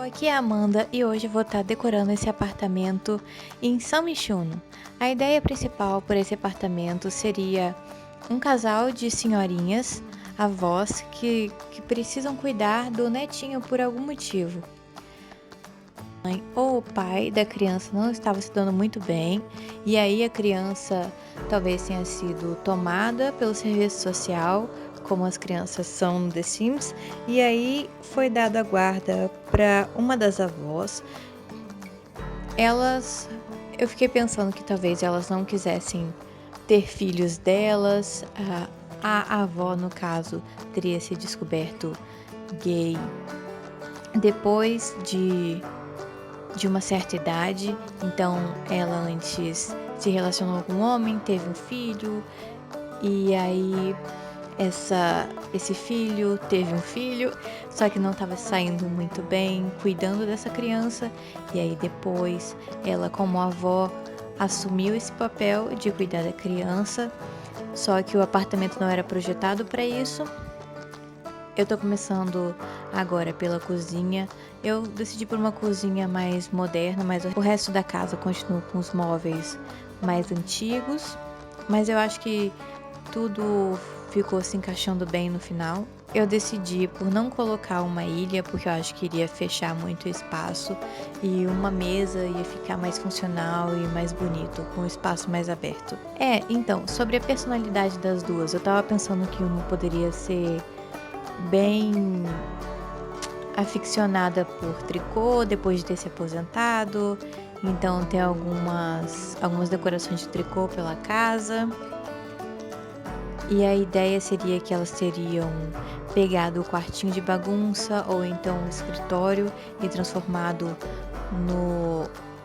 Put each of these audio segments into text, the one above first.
Aqui é a Amanda e hoje eu vou estar decorando esse apartamento em São Michuno. A ideia principal por esse apartamento seria um casal de senhorinhas, avós, que precisam cuidar do netinho por algum motivo. A mãe ou o pai da criança não estava se dando muito bem, e aí a criança talvez tenha sido tomada pelo serviço social, como as crianças são no The Sims, e aí foi dada a guarda para uma das avós. Eu fiquei pensando que talvez elas não quisessem ter filhos delas. A avó, no caso, teria se descoberto gay depois de uma certa idade, então ela antes se relacionou com um homem, teve um filho, e aí esse filho teve um filho, só que não estava saindo muito bem cuidando dessa criança, e aí depois ela, como avó, assumiu esse papel de cuidar da criança, só que o apartamento não era projetado para isso. Eu tô começando agora pela cozinha. Eu decidi por uma cozinha mais moderna, mas o resto da casa continua com os móveis mais antigos. Mas eu acho que tudo ficou se encaixando bem no final. Eu decidi por não colocar uma ilha, porque eu acho que iria fechar muito espaço, e uma mesa ia ficar mais funcional e mais bonito, com o espaço mais aberto. Então, sobre a personalidade das duas, eu tava pensando que uma poderia ser bem aficionada por tricô depois de ter se aposentado, então tem algumas decorações de tricô pela casa. E a ideia seria que elas teriam pegado o quartinho de bagunça ou então o escritório e transformado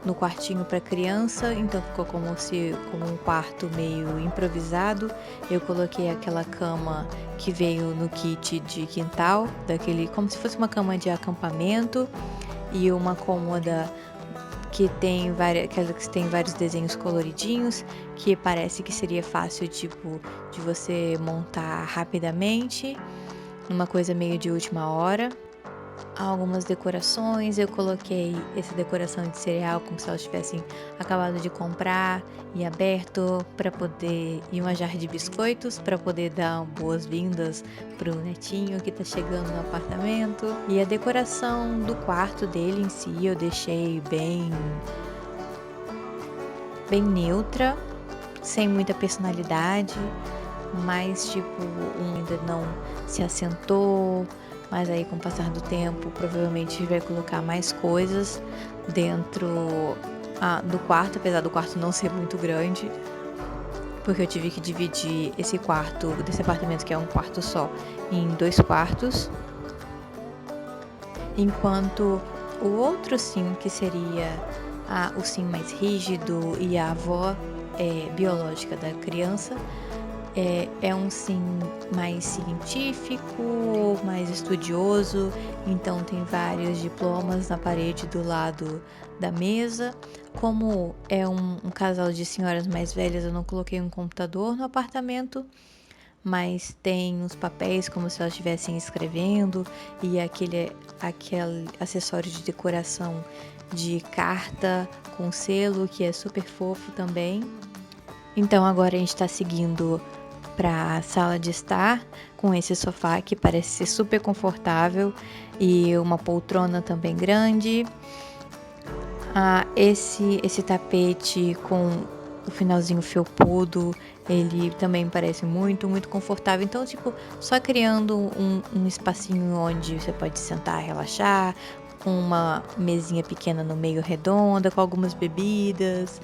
no quartinho para criança, então ficou como um quarto meio improvisado. Eu coloquei aquela cama que veio no kit de quintal, como se fosse uma cama de acampamento, e uma cômoda que tem vários desenhos coloridinhos, que parece que seria fácil de você montar rapidamente, uma coisa meio de última hora. Algumas decorações, eu coloquei essa decoração de cereal como se elas tivessem acabado de comprar e aberto e uma jarra de biscoitos para poder dar boas-vindas pro netinho que tá chegando no apartamento. E a decoração do quarto dele em si eu deixei bem neutra, sem muita personalidade, mas ainda não se assentou. Mas aí, com o passar do tempo, provavelmente a gente vai colocar mais coisas dentro do quarto, apesar do quarto não ser muito grande, porque eu tive que dividir esse quarto desse apartamento, que é um quarto só, em 2 quartos, enquanto o outro sim, que seria o sim mais rígido e a avó biológica da criança, é um sim mais científico, mais estudioso, então tem vários diplomas na parede do lado da mesa. Como é um casal de senhoras mais velhas, eu não coloquei um computador no apartamento, mas tem uns papéis como se elas estivessem escrevendo, e aquele acessório de decoração de carta com selo, que é super fofo também. Então agora a gente está seguindo para a sala de estar, com esse sofá que parece ser super confortável e uma poltrona também grande. Esse tapete com o finalzinho felpudo, ele também parece muito, muito confortável. Então, só criando um espacinho onde você pode sentar, relaxar, com uma mesinha pequena no meio redonda, com algumas bebidas.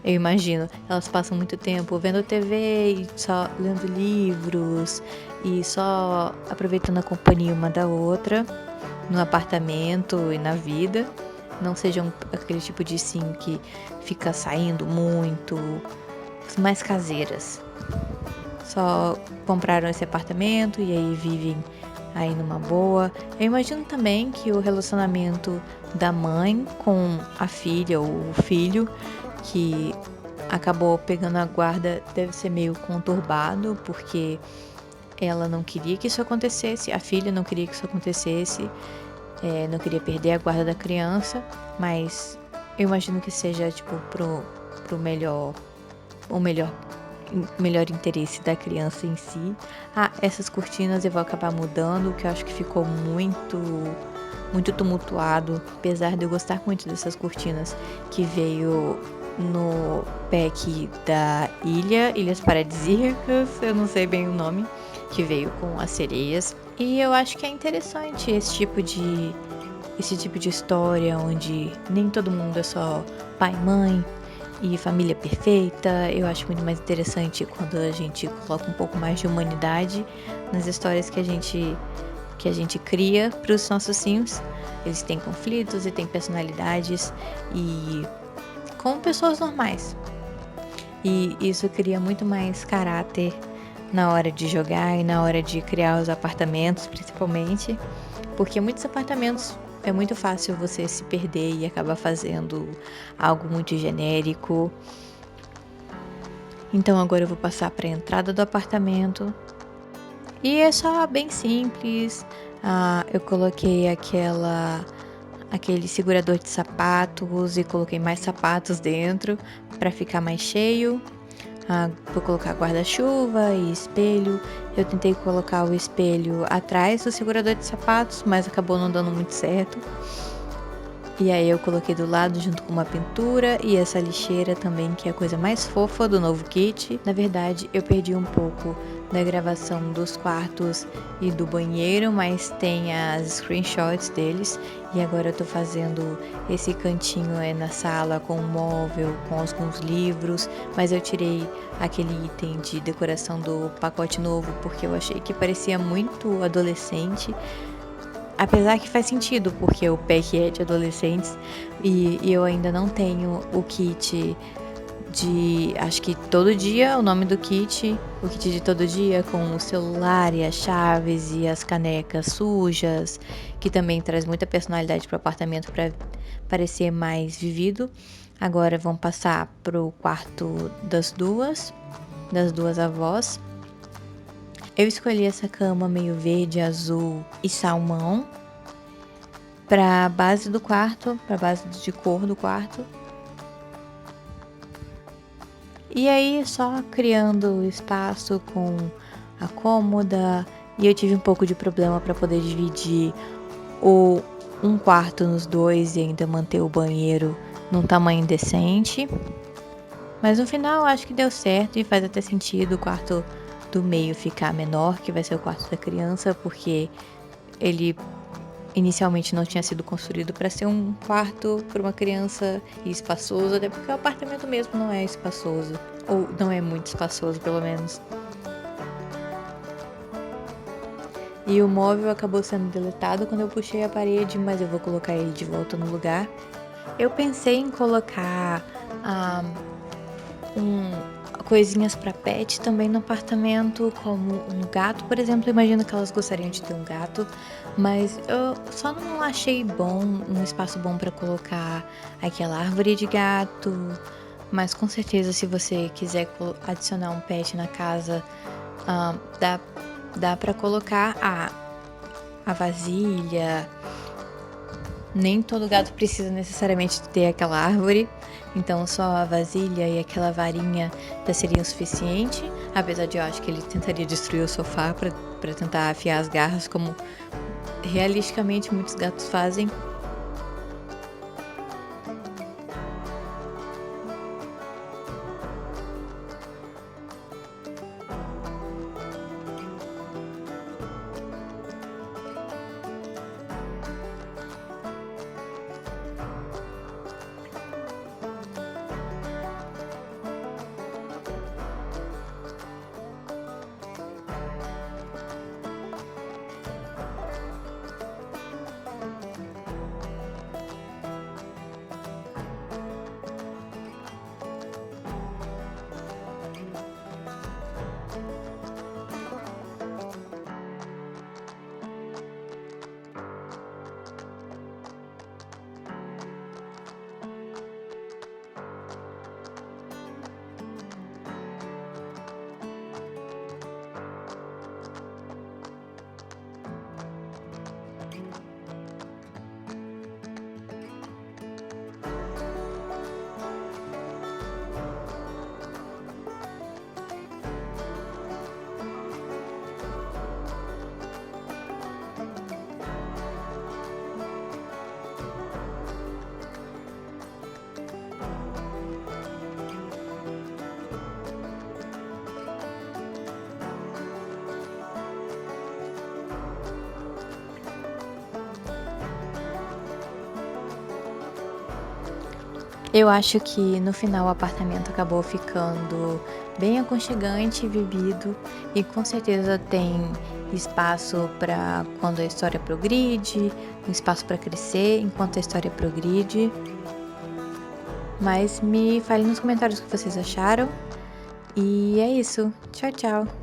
Eu imagino, elas passam muito tempo vendo TV e só lendo livros e só aproveitando a companhia uma da outra no apartamento e na vida. Não sejam aquele tipo de sim que fica saindo muito, mais caseiras. Só compraram esse apartamento e aí vivem aí numa boa. Eu imagino também que o relacionamento da mãe com a filha ou o filho que acabou pegando a guarda deve ser meio conturbado, porque ela não queria que isso acontecesse, a filha não queria que isso acontecesse, Não queria perder a guarda da criança, mas eu imagino que seja, tipo, pro melhor, o melhor interesse da criança em si. Essas cortinas eu vou acabar mudando, que eu acho que ficou muito tumultuado, apesar de eu gostar muito dessas cortinas que veio no pack da Ilhas Paradisíacas, eu não sei bem o nome, que veio com as sereias. E eu acho que é interessante esse tipo de história onde nem todo mundo é só pai, mãe e família perfeita. Eu acho muito mais interessante quando a gente coloca um pouco mais de humanidade nas histórias que a gente cria para os nossos Sims. Eles têm conflitos e têm personalidades e como pessoas normais. E isso cria muito mais caráter na hora de jogar e na hora de criar os apartamentos, principalmente, porque muitos apartamentos é muito fácil você se perder e acabar fazendo algo muito genérico. Então agora eu vou passar para a entrada do apartamento. E é só bem simples. Eu coloquei aquele segurador de sapatos e coloquei mais sapatos dentro para ficar mais cheio. Vou colocar guarda-chuva e espelho. Eu tentei colocar o espelho atrás do segurador de sapatos, mas acabou não dando muito certo. E aí eu coloquei do lado junto com uma pintura e essa lixeira também, que é a coisa mais fofa do novo kit. Na verdade, eu perdi um pouco da gravação dos quartos e do banheiro, mas tem as screenshots deles. E agora eu tô fazendo esse cantinho na sala com um móvel, com alguns livros, mas eu tirei aquele item de decoração do pacote novo porque eu achei que parecia muito adolescente. Apesar que faz sentido, porque o pack é de adolescentes e eu ainda não tenho o kit de, acho que todo dia, o nome do kit, o kit de todo dia com o celular e as chaves e as canecas sujas, que também traz muita personalidade para o apartamento para parecer mais vivido. Agora vamos passar pro quarto das duas avós. Eu escolhi essa cama meio verde, azul e salmão para base do quarto, para base de cor do quarto. E aí só criando espaço com a cômoda. E eu tive um pouco de problema para poder dividir um quarto nos dois e ainda manter o banheiro num tamanho decente. Mas no final acho que deu certo e faz até sentido o quarto do meio ficar menor, que vai ser o quarto da criança, porque ele inicialmente não tinha sido construído para ser um quarto para uma criança e espaçoso, até porque o apartamento mesmo não é espaçoso, ou não é muito espaçoso pelo menos. E o móvel acabou sendo deletado quando eu puxei a parede, mas eu vou colocar ele de volta no lugar. Eu pensei em colocar coisinhas para pet também no apartamento, como um gato, por exemplo. Imagino que elas gostariam de ter um gato, mas eu só não achei bom, um espaço bom para colocar aquela árvore de gato. Mas com certeza, se você quiser adicionar um pet na casa, dá para colocar a vasilha. Nem todo gato precisa necessariamente ter aquela árvore, então só a vasilha e aquela varinha já seria o suficiente. Apesar de eu acho que ele tentaria destruir o sofá para tentar afiar as garras, como realisticamente muitos gatos fazem. Eu acho que no final o apartamento acabou ficando bem aconchegante e vivido, e com certeza tem espaço para quando a história progride, um espaço para crescer enquanto a história progride. Mas me fale nos comentários o que vocês acharam. E é isso. Tchau, tchau.